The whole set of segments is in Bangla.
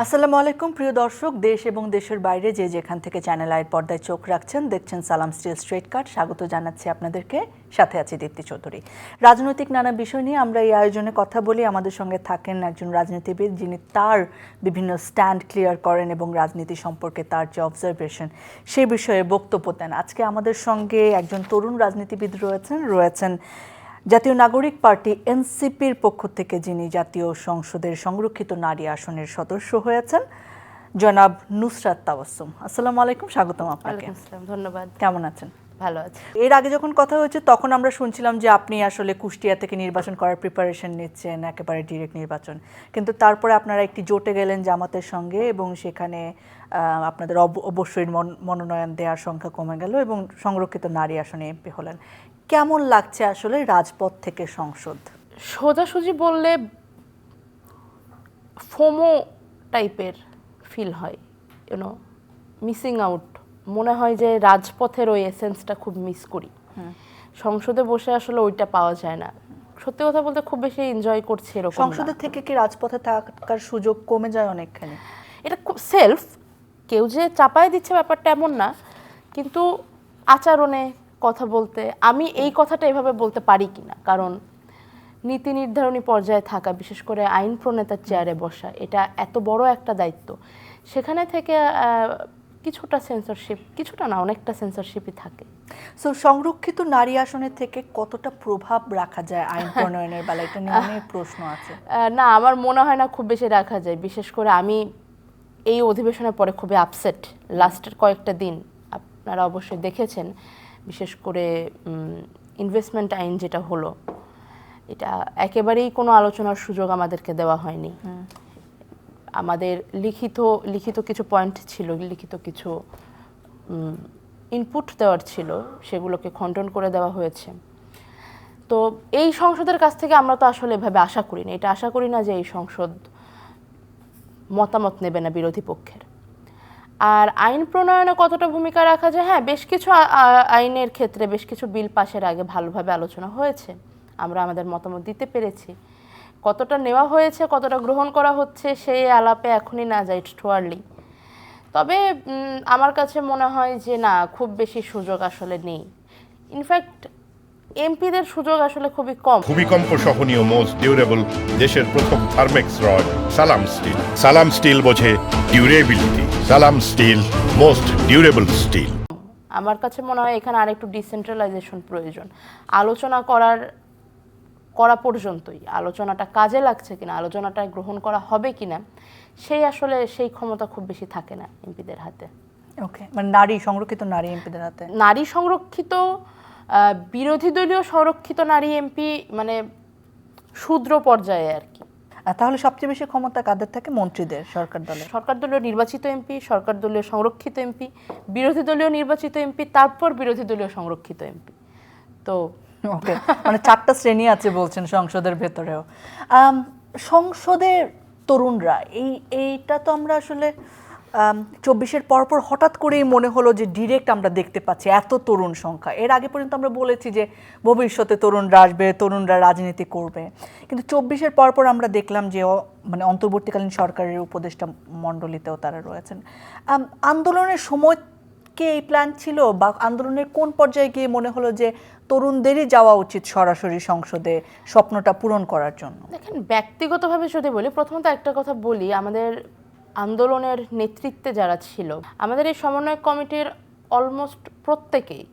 আসসালামু আলাইকুম প্রিয় দর্শক, দেশ এবং দেশের বাইরে যে যেখান থেকে চ্যানেল আইয়ের পর্দায় চোখ রাখছেন, দেখছেন সালাম স্টিল স্ট্রেট কাট। স্বাগত জানাচ্ছি আপনাদেরকে, সাথে আছি দীপ্তি চৌধুরী। রাজনৈতিক নানা বিষয় নিয়ে আমরা এই আয়োজনে কথা বলি। আমাদের সঙ্গে থাকেন একজন রাজনীতিবিদ, যিনি তার বিভিন্ন স্ট্যান্ড ক্লিয়ার করেন এবং রাজনীতি সম্পর্কে তার যে অবজারভেশন সেই বিষয়ে বক্তব্য দেন। আজকে আমাদের সঙ্গে একজন তরুণ রাজনীতিবিদ রয়েছেন জাতীয় নাগরিক পার্টি এনসিপির পক্ষ থেকে, যিনি জাতীয় সংসদের সংরক্ষিত নারী আসনের সদস্য হয়েছেন, জনাব নুসরাত তাবাসসুম। আসসালামু আলাইকুম, স্বাগতম আপনাকে। ধন্যবাদ। কেমন আছেন? ভালো আছি। এর আগে যখন কথা হয়েছে তখন আমরা শুনছিলাম যে আপনি আসলে কুষ্টিয়া থেকে নির্বাচন করার প্রিপারেশন নিচ্ছেন, একেবারে ডিরেক্ট নির্বাচন, কিন্তু তারপরে আপনারা একটি জোটে গেলেন জামাতের সঙ্গে এবং সেখানে আপনাদের অবশ্যই মনোনয়ন দেওয়ার সংখ্যা কমে গেল এবং সংরক্ষিত নারী আসনে এমপি হলেন। কেমন লাগছে আসলে রাজপথ থেকে সংসদ? সোজাসুজি বললে ফোমো টাইপের ফিল হয়, মিসিং আউট মনে হয় যে রাজপথের ওই এসেন্সটা খুব মিস করি। সংসদে বসে আসলে ওইটা পাওয়া যায় না। সত্যি কথা বলতে খুব বেশি এনজয় করছি এরকম। সংসদের থেকে কি রাজপথে থাকার সুযোগ কমে যায় অনেকখানি? এটা খুব সেলফ, কেউ যে চাপায় দিচ্ছে ব্যাপারটা এমন না, কিন্তু আচরণে কথা বলতে আমি এই কথাটা এভাবে বলতে পারি কিনা, কারণ নীতি নির্ধারণী পর্যায়ে থাকা, বিশেষ করে আইন প্রণেতার চেয়ারে বসা, এটা এত বড় একটা দায়িত্ব। সেখানে থেকে কিছুটা সেন্সরশিপ, কিছুটা না অনেকটা সেন্সরশিপই থাকে। সো সংরক্ষিত নারী আসনের থেকে কতটা প্রভাব রাখা যায় আইন প্রণয়নের বেলায়? এটা নিয়ে অনেক প্রশ্ন আছে। না, আমার মনে হয় না খুব বেশি রাখা যায়। বিশেষ করে আমি এই অধিবেশনের পরে খুবই আপসেট। লাস্টের কয়েকটা দিন আপনারা অবশ্যই দেখেছেন, বিশেষ করে ইনভেস্টমেন্ট আইন যেটা হলো, এটা একেবারেই কোনো আলোচনার সুযোগ আমাদেরকে দেওয়া হয়নি। আমাদের লিখিত কিছু পয়েন্ট ছিল, লিখিত কিছু ইনপুট দেওয়ার ছিল, সেগুলোকে খণ্ডন করে দেওয়া হয়েছে। তো এই সংসদের কাছ থেকে আমরা তো আসলে এভাবে আশা করি না। এটা আশা করি না যে এই সংসদ মতামত নেবে না বিরোধী পক্ষের। আর আইন প্রণয়নে কতটা ভূমিকা রাখা যায়, হ্যাঁ, বেশ কিছু আইনের ক্ষেত্রে বেশ কিছু বিল পাশের আগে ভালোভাবে আলোচনা হয়েছে, আমরা আমাদের মতামত দিতে পেরেছি। কতটা নেওয়া হয়েছে, কতটা গ্রহণ করা হচ্ছে, সেই আলাপে এখনই না যায়, ইটস টু আর্লি। তবে আমার কাছে মনে হয় যে না, খুব বেশি সুযোগ আসলে নেই। ইনফ্যাক্ট এমপিদের সুযোগ আসলে খুবই কম। ভূমিকম্প সহনীয় মোস্ট ডিউরেবল দেশের প্রথম থার্মেক্স রড সালাম স্টিল। সালাম স্টিল বোঝে ডিউরেবিলিটি। সালাম স্টিল, মোস্ট ডিউরেবল স্টিল। আমার কাছে মনে হয় এখানে আরেকটু ডিসেন্ট্রালাইজেশন প্রয়োজন। আলোচনা করা পর্যন্তই, আলোচনাটা কাজে লাগছে কিনা, আলোচনাটা গ্রহণ করা হবে কিনা, সেই ক্ষমতা খুব বেশি থাকে না এমপিদের হাতে। ওকে, মানে সংরক্ষিত নারী এমপিদের হাতে। নারী সংরক্ষিত, বিরোধী দলীয় সংরক্ষিত নারী এমপি, মানে শূদ্র পর্যায়ে আর কি। তাহলে সবচেয়ে বেশি ক্ষমতা কাদের থাকে? মন্ত্রীদের, সরকার দলীয় নির্বাচিত এমপি, সরকার দলীয় সংরক্ষিত এমপি, বিরোধী দলীয় নির্বাচিত এমপি, তারপর বিরোধী দলীয় সংরক্ষিত এমপি। তো ওকে, মানে 4টা শ্রেণী আছে বলছেন সংসদের ভেতরেও। সংসদের তরুণরা, এইটা তো আমরা আসলে 24-এর পরপর হঠাৎ করেই মনে হলো যে ডিরেক্ট আমরা দেখতে পাচ্ছি এত তরুণ সংখ্যা। এর আগে পর্যন্ত আমরা বলেছি যে ভবিষ্যতে তরুণরা আসবে, তরুণরা রাজনীতি করবে, কিন্তু 24-এর পরপর আমরা দেখলাম যে মানে অন্তর্বর্তীকালীন সরকারের উপদেষ্টা মণ্ডলীতেও তারা রয়েছেন। আন্দোলনের সময় কি এই প্ল্যান ছিল, বা আন্দোলনের কোন পর্যায়ে গিয়ে মনে হলো যে তরুণদেরই যাওয়া উচিত সরাসরি সংসদে স্বপ্নটা পূরণ করার জন্য? দেখেন, ব্যক্তিগতভাবে যদি বলি, প্রথমত একটা কথা বলি, আমাদের আন্দোলনের নেতৃত্বে যারা ছিল, আমাদের এই সমন্বয় কমিটির অলমোস্ট প্রত্যেকেই,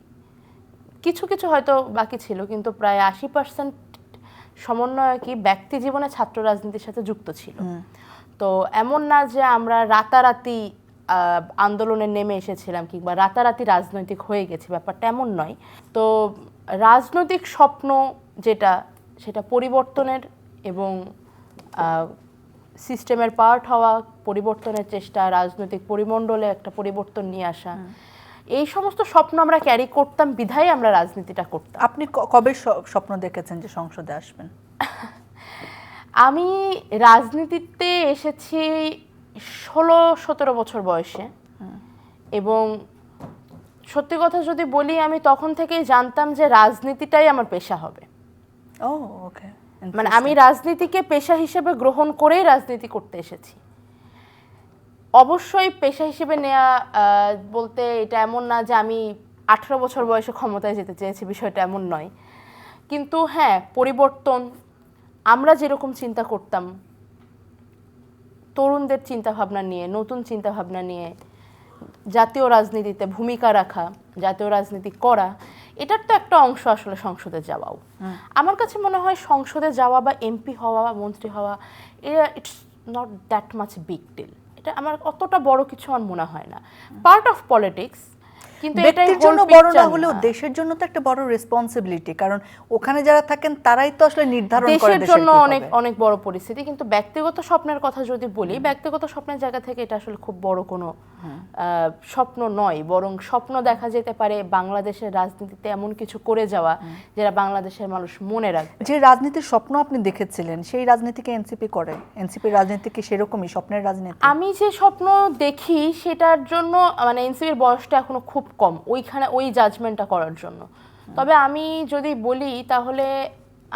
কিছু কিছু হয়তো বাকি ছিল, কিন্তু প্রায় 80% সমন্বয়কই ব্যক্তি জীবনে ছাত্র রাজনীতির সাথে যুক্ত ছিল। তো এমন না যে আমরা রাতারাতি আন্দোলনে নেমে এসেছিলাম কিংবা রাতারাতি রাজনৈতিক হয়ে গেছি, ব্যাপারটা এমন নয়। তো রাজনৈতিক স্বপ্ন যেটা, সেটা পরিবর্তনের এবং সিস্টেমের পার্ট হওয়া, পরিবর্তনের চেষ্টা, রাজনৈতিক পরিমণ্ডলে একটা পরিবর্তন নিয়ে আসা, এই সমস্ত স্বপ্ন আমরা ক্যারি করতাম, বিধায় আমরা রাজনীতিটা করতাম। আপনি কবে স্বপ্ন দেখেছেন যে সংসদে আসবেন? আমি রাজনীতিতে এসেছি 16-17 বছর বয়সে, এবং সত্যি কথা যদি বলি আমি তখন থেকেই জানতাম যে রাজনীতিটাই আমার পেশা হবে। ও ওকে, মানে আমি রাজনীতিকে পেশা হিসেবে গ্রহণ করেই রাজনীতি করতে এসেছি। অবশ্যই পেশা হিসেবে নেওয়া বলতে এটা এমন না যে আমি 18 বছর বয়সে ক্ষমতায় যেতে চেয়েছি, বিষয়টা এমন নয়। কিন্তু হ্যাঁ, পরিবর্তন, আমরা যেরকম চিন্তা করতাম তরুণদের চিন্তাভাবনা নিয়ে, নতুন চিন্তাভাবনা নিয়ে জাতীয় রাজনীতিতে ভূমিকা রাখা, জাতীয় রাজনীতি করা, এটার তো একটা অংশ আসলে সংসদে যাওয়াও। আমার কাছে মনে হয় সংসদে যাওয়া বা এমপি হওয়া, মন্ত্রী হওয়া, it's not that much big deal. এটা আমার অতটা বড় কিছু আমার মনে হয় না, পার্ট অফ পলিটিক্স। কিন্তু এটাই ব্যক্তির জন্য বড় না হলেও দেশের জন্য তো একটা বড় রেসপন্সিবিলিটি, কারণ ওখানে যারা থাকেন তারাই তো আসলে নির্ধারণ করে দেশের জন্য কি হবে। অনেক অনেক বড় পরিস্থিতি। কিন্তু ব্যক্তিগত স্বপ্নের কথা যদি বলি, ব্যক্তিগত স্বপ্নের জায়গা থেকে এটা আসলে খুব বড় কোনো স্বপ্ন নয়, বরং স্বপ্ন দেখা যেতে পারে বাংলাদেশের রাজনীতিতে এমন কিছু করে যাওয়া যেটা বাংলাদেশের মানুষ মনে রাখবে। যে রাজনীতির স্বপ্ন আপনি দেখেছিলেন সেই রাজনীতিকে এনসিপি করে, এনসিপির রাজনীতি কি সেরকমই স্বপ্নের রাজনীতি? আমি যে স্বপ্ন দেখি সেটার জন্য মানে এনসিপির বয়সটা এখনো খুব কম ওইখানে ওই জাজমেন্টটা করার জন্য। তবে আমি যদি বলি তাহলে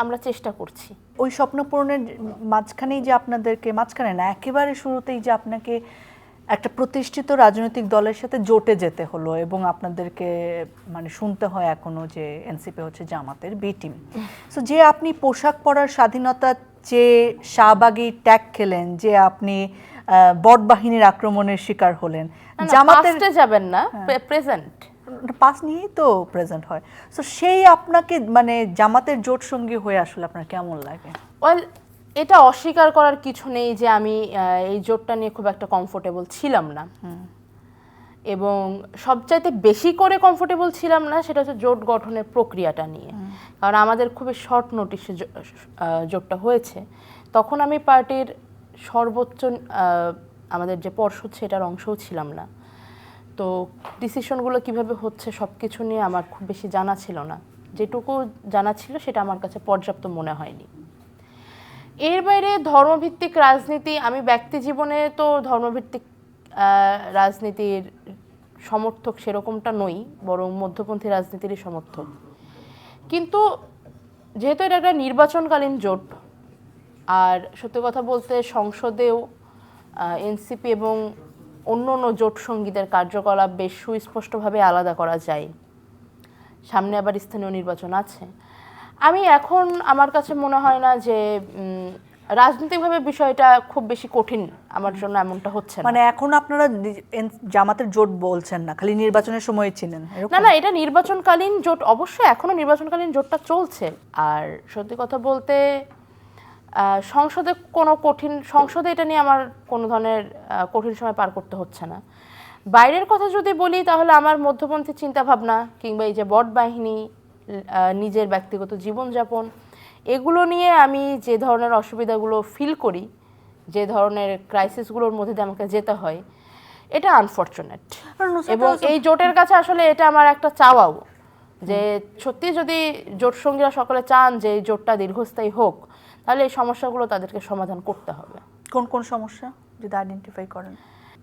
আমরা চেষ্টা করছি। ওই স্বপ্ন পূরণের মাঝখানেই যে আপনাদেরকে, মাঝখানে না একেবারে শুরুতেই যে আপনাকে একটা প্রতিষ্ঠিত রাজনৈতিক দলের সাথে জোটে যেতে হলো এবং আপনাদেরকে মানে শুনতে হয় এখনো যে এনসিপি হচ্ছে জামাতের বি টিম। সো যে আপনি পোশাক পরার স্বাধীনতা, যে শাহবাগী ট্যাগ খেলেন, যে আপনি বট বাহিনীর আক্রমণের শিকার হলেন, জামাতের যাবেন না, প্রেজেন্ট পাস নিয়েই তো প্রেজেন্ট হয়। সো সেই আপনাকে মানে জামাতের জোট সঙ্গী হয়ে আসলে আপনার কেমন লাগে? ওয়েল, এটা অস্বীকার করার কিছু নেই যে আমি এই জোটটা নিয়ে খুব একটা কমফোর্টেবল ছিলাম না, এবং সবচাইতে বেশি করে কমফোর্টেবল ছিলাম না সেটা হচ্ছে জোট গঠনের প্রক্রিয়াটা নিয়ে। কারণ আমাদের খুবই শর্ট নোটিশে জোটটা হয়েছে। তখন আমি পার্টির সর্বোচ্চ আমাদের যে পর্ষদ সেটার অংশও ছিলাম না। তো ডিসিশনগুলো কিভাবে হচ্ছে সব কিছু নিয়ে আমার খুব বেশি জানা ছিল না। যেটুকু জানা ছিল সেটা আমার কাছে পর্যাপ্ত মনে হয়নি। এর বাইরে ধর্মভিত্তিক রাজনীতি, আমি ব্যক্তি জীবনে তো ধর্মভিত্তিক রাজনীতির সমর্থক সেরকমটা নই, বরং মধ্যপন্থী রাজনীতিরই সমর্থক। কিন্তু যেহেতু এটা একটা নির্বাচনকালীন জোট, আর সত্যি কথা বলতে সংসদেও এনসিপি এবং অন্য অন্য জোট সঙ্গীদের কার্যকলাপ বেশ সুস্পষ্টভাবে আলাদা করা যায়। সামনে আবার স্থানীয় নির্বাচন আছে। আমি এখন আমার কাছে মনে হয় না যে রাজনৈতিকভাবে বিষয়টা খুব বেশি কঠিন আমার জন্য, এমনটা হচ্ছে না। মানে এখন আপনারা জামাতের জোট বলছেন না, খালি নির্বাচনের সময় ছিলেন? না না, এটা নির্বাচনকালীন জোট, অবশ্যই এখনো নির্বাচনকালীন জোটটা চলছে। আর সত্যি কথা বলতে সংসদে কোনো সংসদে এটা নিয়ে আমার কোনো ধরনের কঠিন সময় পার করতে হচ্ছে না। বাইরের কথা যদি বলি তাহলে আমার মধ্যপন্থী চিন্তাভাবনা কিংবা এই যে বট বাহিনী, নিজের ব্যক্তিগত জীবনযাপন, এগুলো নিয়ে আমি যে ধরনের অসুবিধাগুলো ফিল করি, যে ধরনের ক্রাইসিসগুলোর মধ্যে দিয়ে আমাকে যেতে হয়, এটা আনফরচুনেট। এবং এই জোটের কাছে আসলে এটা আমার একটা চাওয়াও যে সত্যি যদি জোট সঙ্গীরা সকলে চান যে এই জোটটা দীর্ঘস্থায়ী হোক, তাহলে এই সমস্যাগুলো তাদেরকে সমাধান করতে হবে। কোন কোন সমস্যা যদি আইডেন্টিফাই করেন?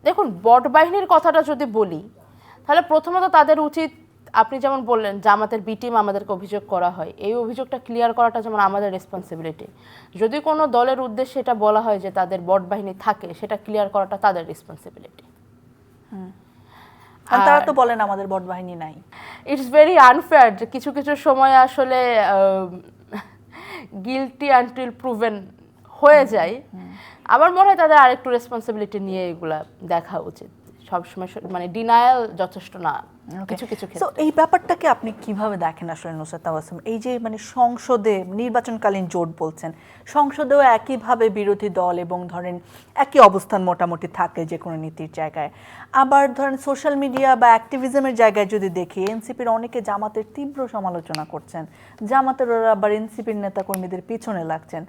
দেখুন, বট বাহিনীর কথাটা যদি বলি তাহলে প্রথমত তাদের উচিত, আপনি যেমন বললেন জামাতের বি টিম আমাদেরকে অভিযোগ করা হয়, এই অভিযোগটা ক্লিয়ার করাটা যেমন আমাদের রেসপন্সিবিলিটি। যদি কোনো দলের উদ্দেশ্যে এটা বলা হয় যে তাদের বট বাহিনী থাকে, সেটা ক্লিয়ার করাটা তাদের রেসপন্সিবিলিটি। তারা তো বলেন আমাদের বট বাহিনী নাই। ইটস ভেরি আনফেয়ার যে কিছু কিছু সময় আসলে গিলটি আনটিল প্রুভেন হয়ে যায়। আমার মনে হয় তাদের আরেকটু রেসপন্সিবিলিটি নিয়ে এগুলা দেখা উচিত। সবসময় মানে ডিনায়াল যথেষ্ট না কিছু কিছু ক্ষেত্রে। সো এই ব্যাপারটাকে আপনি কিভাবে দেখেন আসলে নুসরাত তাবাসসুম? এই যে মানে সংসদে নির্বাচনকালীন জোট বলছেন, সংসদেও একইভাবে বিরোধী দল এবং ধরেন একই অবস্থান মোটামুটি থাকে যে কোনো নীতির জায়গায়। আবার ধরেন সোশ্যাল মিডিয়া বা অ্যাক্টিভিজমের জায়গায় যদি দেখি, এনসিপির অনেকে জামাতের তীব্র সমালোচনা করছেন, জামাতের ওরা আবার এনসিপির নেতাকর্মীদের পিছনে লাগছেন।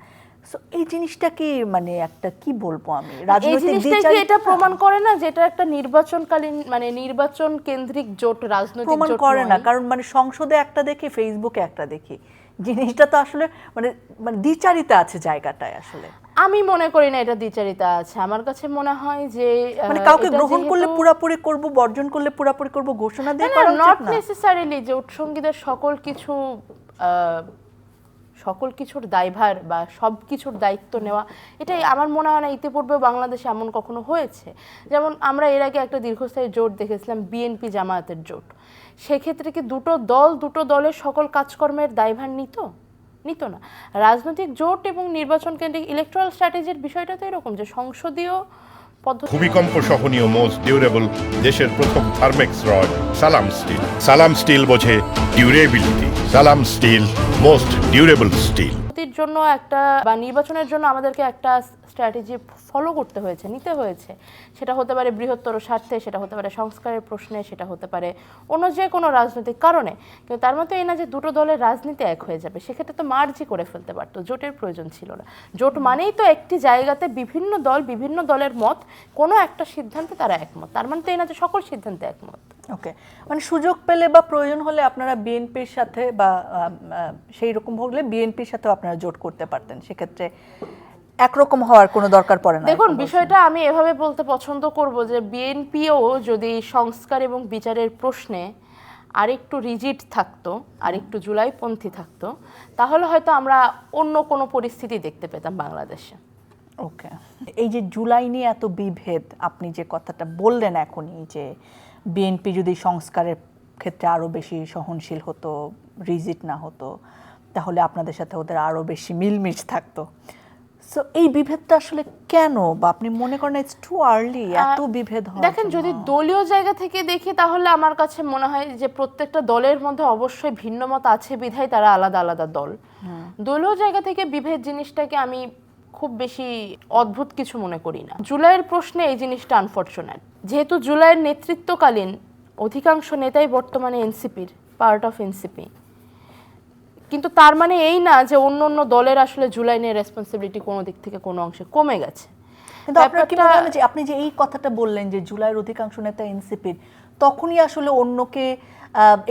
সো এই জিনিসটা কি মানে একটা কি বলবো আমি, রাজনৈতিক দ্বিচারিতা এটা প্রমাণ করে না যে এটা একটা নির্বাচনকালীন মানে নির্বাচন কেন্দ্রিক জোট, রাজনৈতিক প্রমাণ জোট করে না? নয়। কারণ মানে সংসদে একটা দেখি, ফেসবুকে একটা দেখি, জিনিসটা তো আসলে মানে মানে দ্বিচারিতা আছে জায়গাটায় আসলে। আমি মনে করি না এটা দ্বিচারিতা আছে। আমার কাছে মনে হয় যে মানে কাউকে এটা গ্রহণ করলে যেহেতু- পুরাপুরি করব, বর্জন করলে পুরাপুরি করব ঘোষণা দিয়ে না, করা নট উচিত না। নেসেসারিলি যে উৎসঙ্গীদের সকল কিছুর দায়ভার বা সব কিছুর দায়িত্ব নেওয়া, এটাই আমার মনে হয় না ইতিপূর্বে বাংলাদেশে এমন কখনো হয়েছে। যেমন আমরা এর আগে একটা দীর্ঘস্থায়ী জোট দেখেছিলাম, বিএনপি জামায়াতের জোট। সেক্ষেত্রে কি দুটো দলের সকল কাজকর্মের দায়ভার নিত না। রাজনৈতিক জোট এবং নির্বাচন কেন্দ্রিক ইলেকট্রাল স্ট্র্যাটেজির বিষয়টা তো এরকম যে সংসদীয় পদ্ধতি। ভূমিকম্প সহনীয় মোস্ট ডিউরেবল দেশের প্রথম থার্মেক্স রড সালাম স্টিল। সালাম স্টিল বোঝে ডিউরেবিলিটি। সালাম স্টিল মোস্ট ডিউরেবল স্টিল। জন্য একটা বা নির্বাচনের জন্য আমাদেরকে একটা স্ট্র্যাটেজি ফলো করতে হয়েছে, নিতে হয়েছে। সেটা হতে পারে বৃহত্তর স্বার্থে, সেটা হতে পারে সংস্কারের প্রশ্নে, সেটা হতে পারে অন্য যে কোনো রাজনৈতিক কারণে। কিন্তু তার মধ্যে এই না যে দুটো দলের রাজনীতি এক হয়ে যাবে। সেক্ষেত্রে তো মার্জই করে ফেলতে পারতো, জোটের প্রয়োজন ছিল না। জোট মানেই তো একটি জায়গাতে বিভিন্ন দলের মত, কোনো একটা সিদ্ধান্তে তারা একমত। তার মানে তো এই না যে সকল সিদ্ধান্তে একমত। ওকে, মানে সুযোগ পেলে বা প্রয়োজন হলে আপনারা বিএনপির সাথে বা সেই রকম হলে বিএনপির সাথেও আপনারা জোট করতে পারতেন, সেক্ষেত্রে একরকম হওয়ার কোনো দরকার পড়ে না। দেখুন, বিষয়টা আমি এভাবে বলতে পছন্দ করব যে বিএনপিও যদি সংস্কার এবং বিচারের প্রশ্নে আরেকটু রিজিড থাকতো, আরেকটু জুলাইপন্থী থাকতো, তাহলে হয়তো আমরা অন্য কোনো পরিস্থিতি দেখতে পেতাম বাংলাদেশে। ওকে, এই যে জুলাই নিয়ে এত বিভেদ, আপনি যে কথাটা বললেন এখনই যে বিএনপি যদি সংস্কারের ক্ষেত্রে আরও বেশি সহনশীল হতো, রিজিড না হতো, তাহলে আপনাদের সাথে ওদের আরও বেশি মিলমিশ থাকতো। সো এই বিভেদটা আসলে কেন, বা আপনি মনে করেন ইটস টু আর্লি এত বিভেদ হয়? দেখেন, যদি দলীয় জায়গা থেকে দেখি তাহলে আমার কাছে মনে হয় যে প্রত্যেকটা দলের মধ্যে অবশ্যই ভিন্ন মত আছে বিধায় তারা আলাদা আলাদা দল। দলীয় জায়গা থেকে বিভেদ জিনিসটাকে আমি খুব বেশি অদ্ভুত কিছু মনে করি না। জুলাইয়ের প্রশ্নে এই জিনিসটা আনফরচুনেট, যেহেতু জুলাইয়ের নেতৃত্বকালীন অধিকাংশ নেতাই বর্তমানে এনসিপির পার্ট অফ এনসিপি। কিন্তু তার মানে এই না যে অন্য দলের আসলে জুলাই নিয়ে রেসপন্সিবিলিটি কোনো দিক থেকে কোনো অংশে কমে গেছে। কিন্তু আপনার কি মনে হয় যে আপনি যে এই কথাটা বললেন যে জুলাইয়ের অধিকাংশ নেতা এনসিপির, তখনই আসলে অন্যকে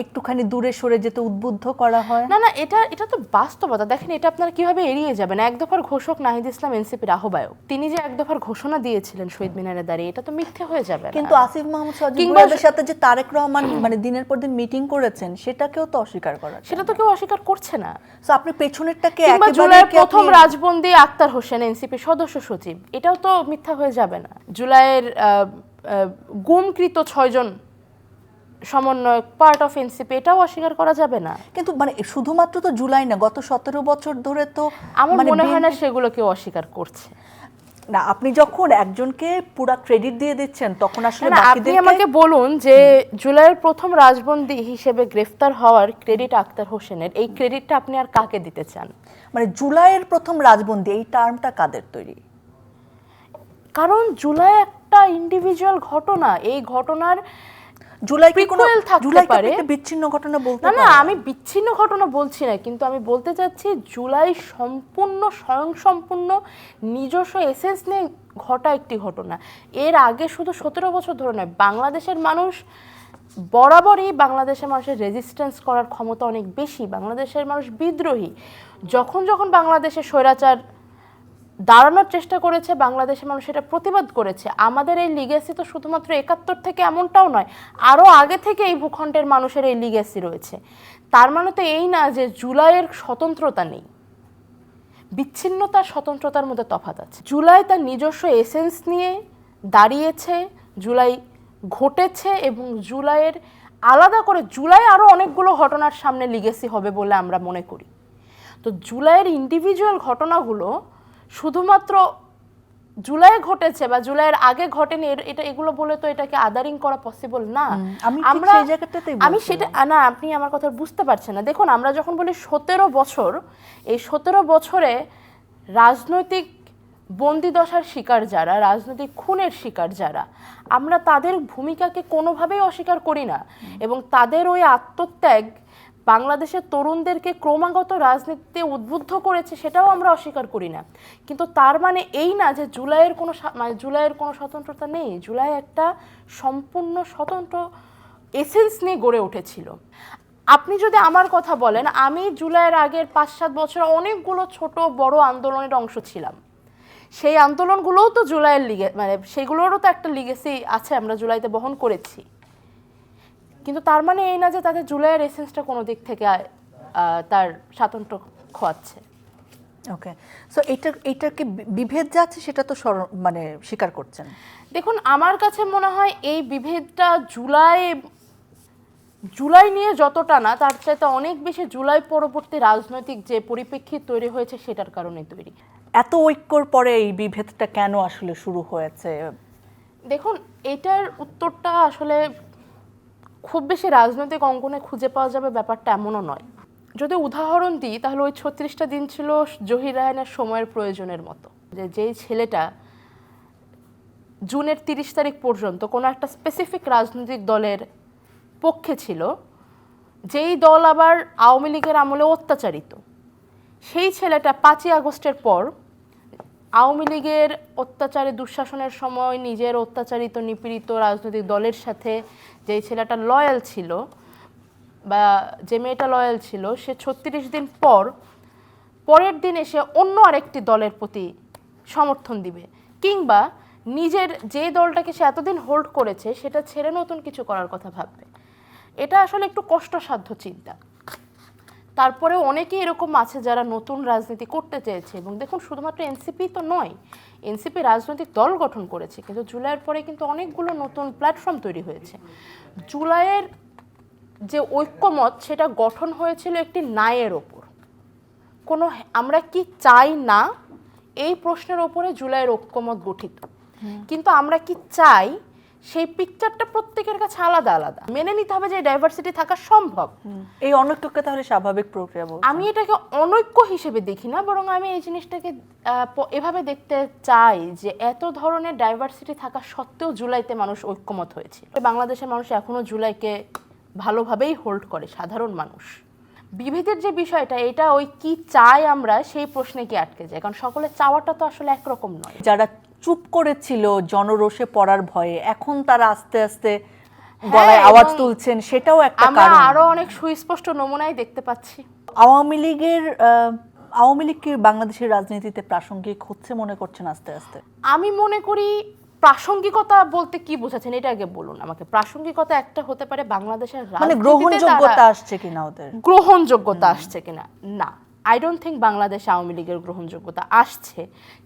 একটুখানি দূরে সরে যেতে উদ্বুদ্ধ করা হয়? না, এটা তো বাস্তবতা। দেখেন, এটা আপনারা কিভাবে এড়িয়ে যাবেন? এক দফার ঘোষক নাহিদ ইসলাম এনসিপির আহ্বায়ক, তিনি যে এক দফার ঘোষণা দিয়েছিলেন শহীদ মিনারে দাঁড়িয়ে, এটা তো মিথ্যে হয়ে যাবে না। কিন্তু আসিফ মাহমুদ সজীবের সাথে যে তারেক রহমান মানে দিনের পর দিন মিটিং করেছেন, সেটাকেও তো অস্বীকার করা যায়। সেটা তো কেউ অস্বীকার করছে না। সো আপনি পেছনেরটাকে কিংবা একেবারে জুলাইয়ের প্রথম রাজবন্দী আক্তার হোসেন এনসিপি সদস্য সচিব, এটাও তো মিথ্যা হয়ে যাবে না। জুলাইয়ের গুমকৃত 6 জন সমন্বয়ক পার্ট অফ এনসিপি, এটাও অস্বীকার করা যাবে না। কিন্তু মানে শুধুমাত্র তো জুলাই না, গত 17 বছর ধরে তো আমার মনে হয় না সেগুলো কেউ অস্বীকার করছে না। আপনি যখন একজনকে পুরো ক্রেডিট দিয়ে দিচ্ছেন, তখন আসলে আপনি আমাকে বলুন যে জুলাইয়ের প্রথম রাজবন্দী হিসেবে গ্রেফতার হওয়ার ক্রেডিট আক্তার হোসেনের, এই ক্রেডিটটা আপনি আর কাকে দিতে চান? মানে জুলাইয়ের প্রথম রাজবন্দী এই টার্মটা কাদের তৈরি? কারণ জুলাই একটা ইন্ডিভিজুয়াল ঘটনা। এই ঘটনার জুলাই কি কোনো থাকতে পারে, বিচ্ছিন্ন ঘটনা বলতে না, আমি বিচ্ছিন্ন ঘটনা বলছি না, কিন্তু আমি বলতে চাচ্ছি জুলাই সম্পূর্ণ স্বয়ংসম্পূর্ণ নিজস্ব এসেন্স নিয়ে ঘটা একটি ঘটনা। এর আগে শুধু 17 বছর ধরে নয়, বাংলাদেশের মানুষ বরাবরই, বাংলাদেশের মানুষের রেজিস্ট্যান্স করার ক্ষমতা অনেক বেশি। বাংলাদেশের মানুষ বিদ্রোহী। যখন বাংলাদেশের স্বৈরাচার দাঁড়ানোর চেষ্টা করেছে, বাংলাদেশের মানুষ এটা প্রতিবাদ করেছে। আমাদের এই লিগেসি তো শুধুমাত্র 71 থেকে এমনটাও নয়, আরও আগে থেকে এই ভূখণ্ডের মানুষের এই লিগেসি রয়েছে। তার মানে তো এই না যে জুলাইয়ের স্বতন্ত্রতা নেই। বিচ্ছিন্নতা স্বতন্ত্রতার মধ্যে তফাৎ আছে। জুলাই তার নিজস্ব এসেন্স নিয়ে দাঁড়িয়েছে, জুলাই ঘটেছে, এবং জুলাইয়ের আলাদা করে জুলাই আরও অনেকগুলো ঘটনার সামনে লিগেসি হবে বলে আমরা মনে করি। তো জুলাইয়ের ইন্ডিভিজুয়াল ঘটনাগুলো শুধুমাত্র জুলাই ঘটেছে বা জুলাইয়ের আগে ঘটেনি, এগুলো বলে তো এটাকে আদারিং করা পসিবল না। আমি সেটা না, আপনি আমার কথা বুঝতে পারছেন না। দেখুন, আমরা যখন বলি 17 বছর, এই 17 বছরে রাজনৈতিক বন্দিদশার শিকার যারা, রাজনৈতিক খুনের শিকার যারা, আমরা তাদের ভূমিকাকে কোনোভাবেই অস্বীকার করি না। এবং তাদের ওই আত্মত্যাগ বাংলাদেশের তরুণদেরকে ক্রমাগত রাজনীতিতে উদ্বুদ্ধ করেছে, সেটাও আমরা অস্বীকার করি না। কিন্তু তার মানে এই না যে জুলাইয়ের কোনো স্বতন্ত্রতা নেই। জুলাই একটা সম্পূর্ণ স্বতন্ত্র এসেন্স নিয়ে গড়ে উঠেছিল। আপনি যদি আমার কথা বলেন, আমি জুলাইয়ের আগের 5-7 বছর অনেকগুলো ছোট বড় আন্দোলনের অংশ ছিলাম। সেই আন্দোলনগুলোও তো জুলাইয়ের মানে সেগুলোরও তো একটা লিগেসি আছে, আমরা জুলাইতে বহন করেছি। কিন্তু তার মানে এই না যে তাদের জুলাইয়ের এসেন্সটা কোনো দিক থেকে তার স্বাতন্ত্র্য খোয়াচ্ছে। ওকে, সো এইটার কি বিভেদ যাচ্ছে, সেটা তো মানে স্বীকার করছেন? দেখুন, আমার কাছে মনে হয় এই বিভেদটা জুলাই নিয়ে যতটা না, তার চাইতে অনেক বেশি জুলাই পরবর্তী রাজনৈতিক যে পরিপ্রেক্ষিত তৈরি হয়েছে সেটার কারণে তৈরি। এত ঐক্যর পরে এই বিভেদটা কেন আসলে শুরু হয়েছে? দেখুন, এটার উত্তরটা আসলে খুব বেশি রাজনৈতিক অঙ্গনে খুঁজে পাওয়া যাবে ব্যাপারটা এমনও নয়। যদি উদাহরণ দিই তাহলে ওই 36টা দিন ছিল জহির রায়হানের সময়ের প্রয়োজনের মতো। যেই ছেলেটা জুনের 30 তারিখ পর্যন্ত কোনো একটা স্পেসিফিক রাজনৈতিক দলের পক্ষে ছিল, যেই দল আবার আওয়ামী লীগের আমলে অত্যাচারিত, সেই ছেলেটা 5ই আগস্টের পর আওয়ামী লীগের অত্যাচারে দুঃশাসনের সময় নিজের অত্যাচারিত নিপীড়িত রাজনৈতিক দলের সাথে যেই ছেলেটা লয়াল ছিল বা যে মেয়েটা লয়াল ছিল, সে 36 দিন পরের দিন এসে অন্য আরেকটি দলের প্রতি সমর্থন দিবে, কিংবা নিজের যে দলটাকে সে এতদিন হোল্ড করেছে সেটা ছেড়ে নতুন কিছু করার কথা ভাববে। এটা আসলে একটু কষ্টসাধ্য চিন্তা। তারপরে অনেকেই এরকম আছে যারা নতুন রাজনীতি করতে চেয়েছে। এবং দেখুন, শুধুমাত্র এনসিপি তো নয়, এনসিপি রাজনৈতিক দল গঠন করেছে, কিন্তু জুলাইয়ের পরে কিন্তু অনেকগুলো নতুন প্ল্যাটফর্ম তৈরি হয়েছে। জুলাইয়ের যে ঐক্যমত সেটা গঠন হয়েছিল একটি ন্যায়ের ওপর, কোনো আমরা কি চাই না এই প্রশ্নের ওপরে জুলাইয়ের ঐক্যমত গঠিত। কিন্তু আমরা কি চাই সেই পিকচারটা প্রত্যেকের কাছে আলাদা আলাদা। মেনে নিতে হবে যে ডাইভার্সিটি থাকা সম্ভব। এই অনৈক্যকে তাহলে স্বাভাবিক প্রক্রিয়া বলছেন? আমি এটাকে অনৈক্য হিসেবে দেখি না, বরং আমি এই জিনিসটাকে এভাবে দেখতে চাই যে এত ধরনের ডাইভার্সিটি থাকা সত্ত্বেও জুলাইতে মানুষ ঐক্যমত হয়েছে। বাংলাদেশের মানুষ এখনো জুলাইকে ভালোভাবেই হোল্ড করে, সাধারণ মানুষ। বিভেদের যে বিষয়টা, এটা ওই কি চাই আমরা সেই প্রশ্নে কি আটকে যায়, কারণ সকলের চাওয়াটা তো আসলে একরকম নয়। যারা চুপ করেছিল জনরোষে পড়ার ভয়ে, এখন তারা আস্তে আস্তে গলায় আওয়াজ তুলছেন, সেটাও একটা আমরা কারণ। আরো অনেক সুস্পষ্ট নমুনাই দেখতে পাচ্ছি। আওয়ামী লীগ কি বাংলাদেশের রাজনীতিতে প্রাসঙ্গিক হচ্ছে মনে করছেন আস্তে আস্তে? আমি মনে করি প্রাসঙ্গিকতা বলতে কি বোঝাচ্ছেন এটা আগে বলুন আমাকে। প্রাসঙ্গিকতা একটা হতে পারে বাংলাদেশের মানে গ্রহণযোগ্যতা আসছে কিনা, ওদের গ্রহণযোগ্যতা আসছে কিনা। না, আই ডোন্ট থিঙ্ক বাংলাদেশে আওয়ামী লীগের গ্রহণযোগ্যতা আসছে,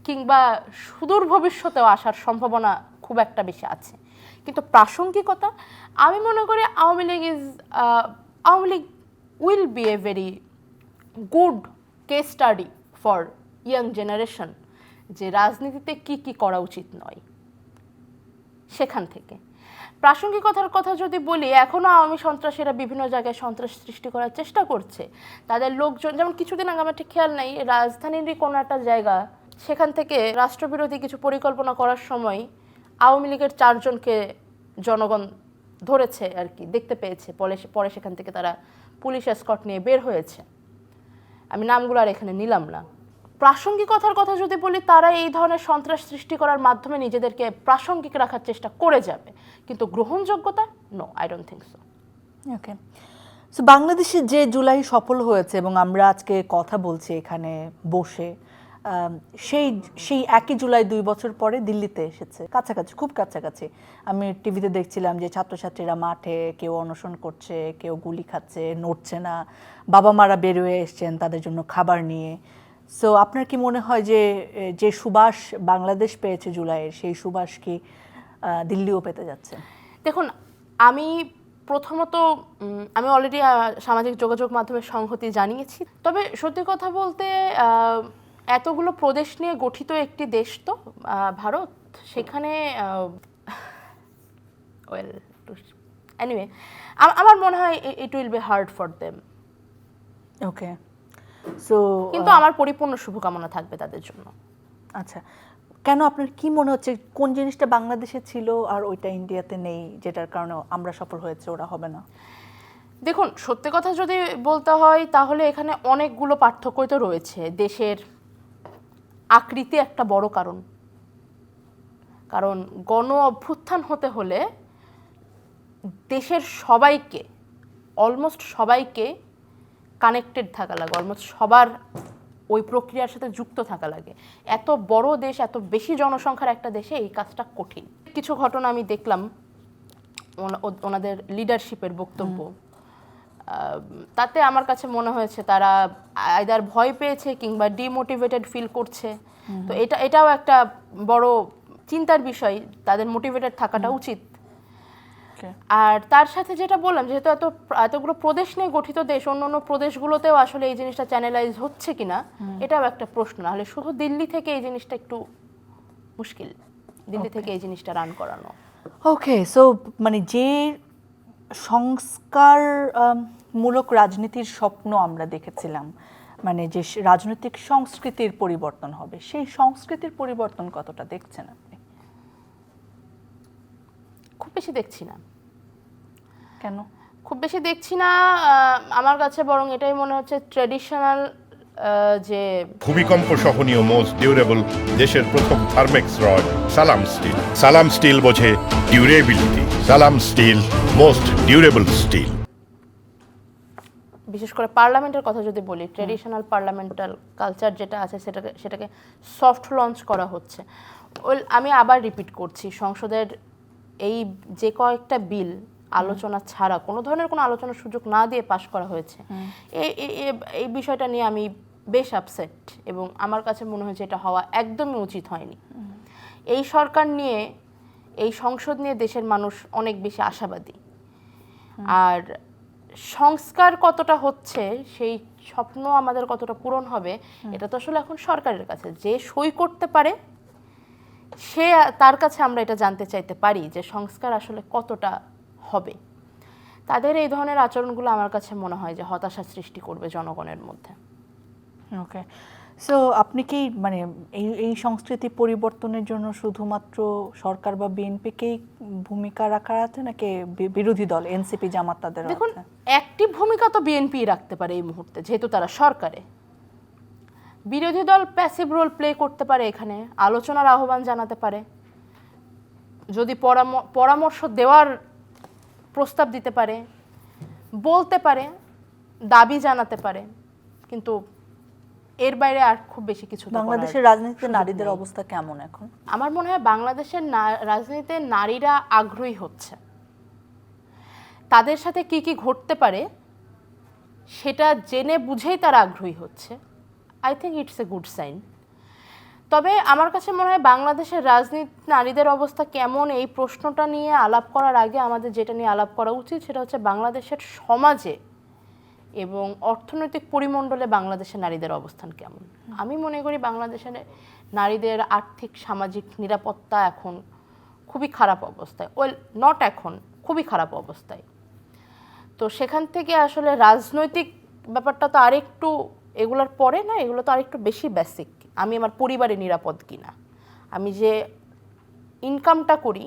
কিংবা সুদূর ভবিষ্যতেও আসার সম্ভাবনা খুব একটা বেশি আছে। কিন্তু প্রাসঙ্গিকতা, আমি মনে করি Awami League will B a very good case study for young generation, যে রাজনীতিতে কি কি করা উচিত নয়। সেখান থেকে প্রাসঙ্গিকতার কথা যদি বলি, এখনও আওয়ামী সন্ত্রাসীরা বিভিন্ন জায়গায় সন্ত্রাস সৃষ্টি করার চেষ্টা করছে। তাদের লোকজন, যেমন কিছুদিন আগে আমার ঠিক খেয়াল নেই, রাজধানীরই কোনো একটা জায়গা, সেখান থেকে রাষ্ট্রবিরোধী কিছু পরিকল্পনা করার সময় আওয়ামী লীগের 4 জনকে জনগণ ধরেছে আর কি, দেখতে পেয়েছে। পরে সেখান থেকে তারা পুলিশ এসকর্ট নিয়ে বের হয়েছে। আমি নামগুলো আর এখানে নিলাম না। প্রাসঙ্গিকতার কথা যদি বলি, তারা এই ধরনের সন্ত্রাস সৃষ্টি করার মাধ্যমে নিজেদেরকে প্রাসঙ্গিক রাখার চেষ্টা করে যাবে, কিন্তু গ্রহণযোগ্যতা no, I don't think so. Okay, so বাংলাদেশে যে জুলাই সফল হয়েছে এবং আমরা আজকে কথা বলছি এখানে বসে, সেই একই জুলাই 2 বছর পরে দিল্লিতে এসেছে, কাছাকাছি, খুব কাছাকাছি। আমি টিভিতে দেখছিলাম যে ছাত্রছাত্রীরা মাঠে, কেউ অনশন করছে, কেউ গুলি খাচ্ছে, নড়ছে না, বাবা মারা বেরোয় এসছেন তাদের জন্য খাবার নিয়ে। সো আপনার কি মনে হয় যে যে সুবাস বাংলাদেশ পেয়েছে জুলাইয়ের, সেই সুবাস কি দিল্লিও পেতে যাচ্ছে? দেখুন, আমি প্রথমত আমি অলরেডি সামাজিক যোগাযোগ মাধ্যমে সংহতি জানিয়েছি। তবে সত্যি কথা বলতে এতগুলো প্রদেশ নিয়ে গঠিত একটি দেশ তো ভারত, সেখানে ওয়েল এনিওয়ে আমার মনে হয় it will be hard for them. Okay, so কিন্তু আমার পরিপূর্ণ শুভকামনা থাকবে তাদের জন্য। আচ্ছা, কেন আপনার কি মনে হচ্ছে কোন জিনিসটা বাংলাদেশে ছিল আর ওইটা ইন্ডিয়াতে নেই, যেটার কারণে আমরা সফল হয়েছে ওরা হবে না? দেখুন, সত্যি কথা যদি বলতে হয় তাহলে এখানে অনেকগুলো পার্থক্যই তো রয়েছে। দেশের আকৃতি একটা বড় কারণ, কারণ গণ অভ্যুত্থান হতে হলে দেশের সবাইকে অলমোস্ট সবাইকে কানেক্টেড থাকা লাগে, অলমোস্ট সবার ওই প্রক্রিয়ার সাথে যুক্ত থাকা লাগে। এত বড় দেশ, এত বেশি জনসংখ্যার একটা দেশে এই কাজটা কঠিন। কিছু ঘটনা আমি দেখলাম ওনাদের লিডারশিপের বক্তব্য, তাতে আমার কাছে মনে হয়েছে তারা আইদার ভয় পেয়েছে কিংবা ডিমোটিভেটেড ফিল করছে। তো এটাও একটা বড় চিন্তার বিষয়, তাদের মোটিভেটেড থাকাটা উচিত। আর তার সাথে যেটা বললাম, যেহেতু এতগুলো প্রদেশ নিয়ে গঠিত দেশ, অন্য প্রদেশগুলোতেও আসলে এই জিনিসটা চ্যানেলাইজ হচ্ছে কিনা এটাও একটা প্রশ্ন। নাহলে শুধু দিল্লি থেকে এই জিনিসটা একটু মুশকিল, দিল্লি থেকে এই জিনিসটা রান করানো। ওকে, সো মানে যে সংস্কার মূলক রাজনীতির স্বপ্ন আমরা দেখেছিলাম, মানে যে রাজনৈতিক সংস্কৃতির পরিবর্তন হবে, সেই সংস্কৃতির পরিবর্তন কতটা দেখছেন আপনি? খুব বেশি দেখছি না। কেন খুব বেশি দেখছি না? আমার কাছে বরং এটাই মনে হচ্ছে ট্র্যাডিশনাল যে ভূমিকম্প সহনীয় মোস্ট ডিউরেবল দেশের প্রথম থার্মেক্স রড সালাম স্টিল। সালাম স্টিল বোঝে ডিউরেবিলিটি। সালাম স্টিল মোস্ট ডিউরেবল স্টিল। বিশেষ করে পার্লামেন্টের কথা যদি বলি, ট্র্যাডিশনাল পার্লামেন্টাল কালচার যেটা আছে সেটাকে সফট লঞ্চ করা হচ্ছে। আমি আবার রিপিট করছি, সংসদের এই যে কয়েকটা বিল আলোচনা ছাড়া, কোনো ধরনের কোনো আলোচনার সুযোগ না দিয়ে পাশ করা হয়েছে, এই বিষয়টা নিয়ে আমি বেশ আপসেট, এবং আমার কাছে মনে হয়েছে এটা হওয়া একদমই উচিত হয়নি। এই সরকার নিয়ে, এই সংসদ নিয়ে দেশের মানুষ অনেক বেশি আশাবাদী। আর সংস্কার কতটা হচ্ছে, সেই স্বপ্ন আমাদের কতটা পূরণ হবে, এটা তো আসলে এখন সরকারের কাছে। যে সই করতে পারে সে, তার কাছে আমরা এটা জানতে চাইতে পারি যে সংস্কার আসলে কতটা হবে। তাদের এই ধরনের আচরণগুলো আমার কাছে মনে হয় যে হতাশা সৃষ্টি করবে জনগণের মধ্যে। ওকে, সো আপনি কি মানে এই সংস্কৃতি পরিবর্তনের জন্য শুধুমাত্র সরকার বা বিএনপিকেই ভূমিকা রাখার আছে, নাকি বিরোধী দল এনসিপি জামাত তাদের? দেখুন, অ্যাক্টিভ ভূমিকা তো বিএনপি রাখতে পারে এই মুহূর্তে, যেহেতু তারা সরকারে। বিরোধী দল প্যাসিভ রোল প্লে করতে পারে, এখানে আলোচনার আহ্বান জানাতে পারে, যদি পরামর্শ দেওয়ার প্রস্তাব দিতে পারে, বলতে পারে, দাবি জানাতে পারে, কিন্তু এর বাইরে আর খুব বেশি কিছু। বাংলাদেশের রাজনীতিতে নারীদের অবস্থা কেমন এখন? আমার মনে হয় বাংলাদেশের রাজনীতিতে নারীরা আগ্রহী হচ্ছে। তাদের সাথে কি কি ঘটতে পারে সেটা জেনে বুঝেই তারা আগ্রহী হচ্ছে। I think it's a good sign. তবে আমার কাছে মনে হয় বাংলাদেশের রাজনীতি, নারীদের অবস্থা কেমন, এই প্রশ্নটা নিয়ে আলাপ করার আগে আমাদের যেটা নিয়ে আলাপ করা উচিত সেটা হচ্ছে বাংলাদেশের সমাজে এবং অর্থনৈতিক পরিমণ্ডলে বাংলাদেশের নারীদের অবস্থান কেমন। আমি মনে করি বাংলাদেশের নারীদের আর্থিক সামাজিক নিরাপত্তা এখন খুবই খারাপ অবস্থায়। নট এখন, খুবই খারাপ অবস্থায়। তো সেখান থেকে আসলে রাজনৈতিক ব্যাপারটা তো আরেকটু এগুলোর পরে না, এগুলো তো আরেকটু বেশি বেসিক। আমি আমার পরিবারে নিরাপদ কিনা, আমি যে ইনকামটা করি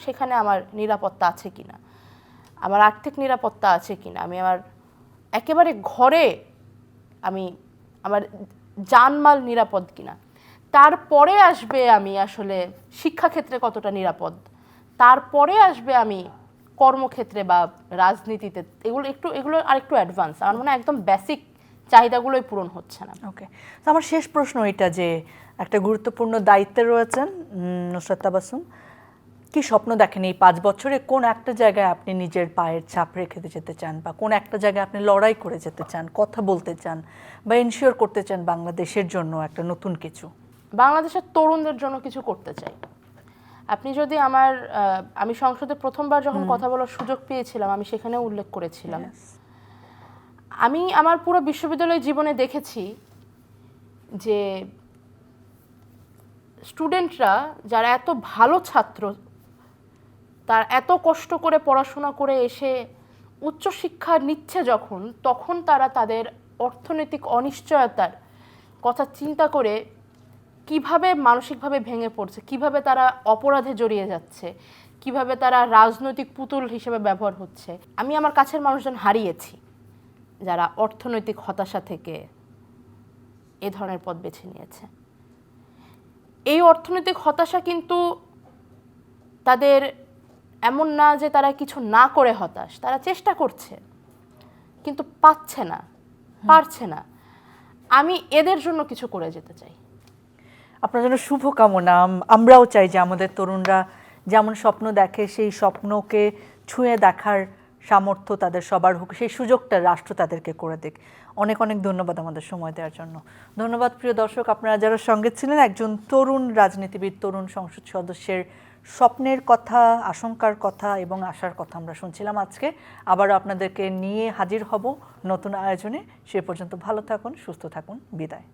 সেখানে আমার নিরাপত্তা আছে কিনা, আমার আর্থিক নিরাপত্তা আছে কিনা, আমি আমার একেবারে ঘরে আমার জানমাল নিরাপদ কিনা। তারপরে আসবে আমি আসলে শিক্ষাক্ষেত্রে কতটা নিরাপদ, তারপরে আসবে আমি কর্মক্ষেত্রে বা রাজনীতিতে। এগুলো আরেকটু অ্যাডভান্স। আমার মনে হয় একদম বেসিক চাহিদাগুলোই পূরণ হচ্ছে না। ওকে, তো আমার শেষ প্রশ্ন এটা, যে একটা গুরুত্বপূর্ণ দায়িত্বে রয়েছেন নুসরাত তাবাসসুম, কি স্বপ্ন দেখেন এই 5 বছরে? কোন একটা জায়গায় আপনি নিজের পায়ের ছাপ রেখে যেতে চান, বা কোন একটা জায়গায় আপনি লড়াই করে যেতে চান, কথা বলতে চান, বা এনশিওর করতে চান বাংলাদেশের জন্য একটা নতুন কিছু? বাংলাদেশের তরুণদের জন্য কিছু করতে চাই। আপনি যদি আমি সংসদে প্রথমবার যখন কথা বলার সুযোগ পেয়েছিলাম, আমি সেখানে উল্লেখ করেছিলাম, আমি আমার পুরো বিশ্ববিদ্যালয় জীবনে দেখেছি যে স্টুডেন্টরা যারা এত ভালো ছাত্র, তার এত কষ্ট করে পড়াশোনা করে এসে উচ্চশিক্ষা নিচ্ছে যখন, তখন তারা তাদের অর্থনৈতিক অনিশ্চয়তার কথা চিন্তা করে কিভাবে মানসিকভাবে ভেঙে পড়ছে, কিভাবে তারা অপরাধে জড়িয়ে যাচ্ছে, কিভাবে তারা রাজনৈতিক পুতুল হিসেবে ব্যবহার হচ্ছে। আমি আমার কাছের মানুষজন হারিয়েছি যারা অর্থনৈতিক হতাশা থেকে এ ধরনের পথ বেছে নিয়েছে। এই অর্থনৈতিক হতাশা কিন্তু তাদের এমন না যে তারা কিছু না করে হতাশ, তারা চেষ্টা করছে, কিন্তু পাচ্ছে না, পারছে না। আমি এদের জন্য কিছু করে যেতে চাই। আপনার জন্য শুভকামনা। আমরাও চাই যে আমাদের তরুণরা যেমন স্বপ্ন দেখে সেই স্বপ্নকে ছুঁয়ে দেখার সামর্থ্য তাদের সবার হোক, সেই সুযোগটা রাষ্ট্র তাদেরকে করে দিক। অনেক অনেক ধন্যবাদ আমাদের সময় দেওয়ার জন্য। ধন্যবাদ প্রিয় দর্শক, আপনারা যারা সঙ্গে ছিলেন। একজন তরুণ রাজনীতিবিদ, তরুণ সংসদ সদস্যের স্বপ্নের কথা, আশঙ্কার কথা এবং আশার কথা আমরা শুনছিলাম আজকে। আবারও আপনাদেরকে নিয়ে হাজির হব নতুন আয়োজনে। সে পর্যন্ত ভালো থাকুন, সুস্থ থাকুন। বিদায়।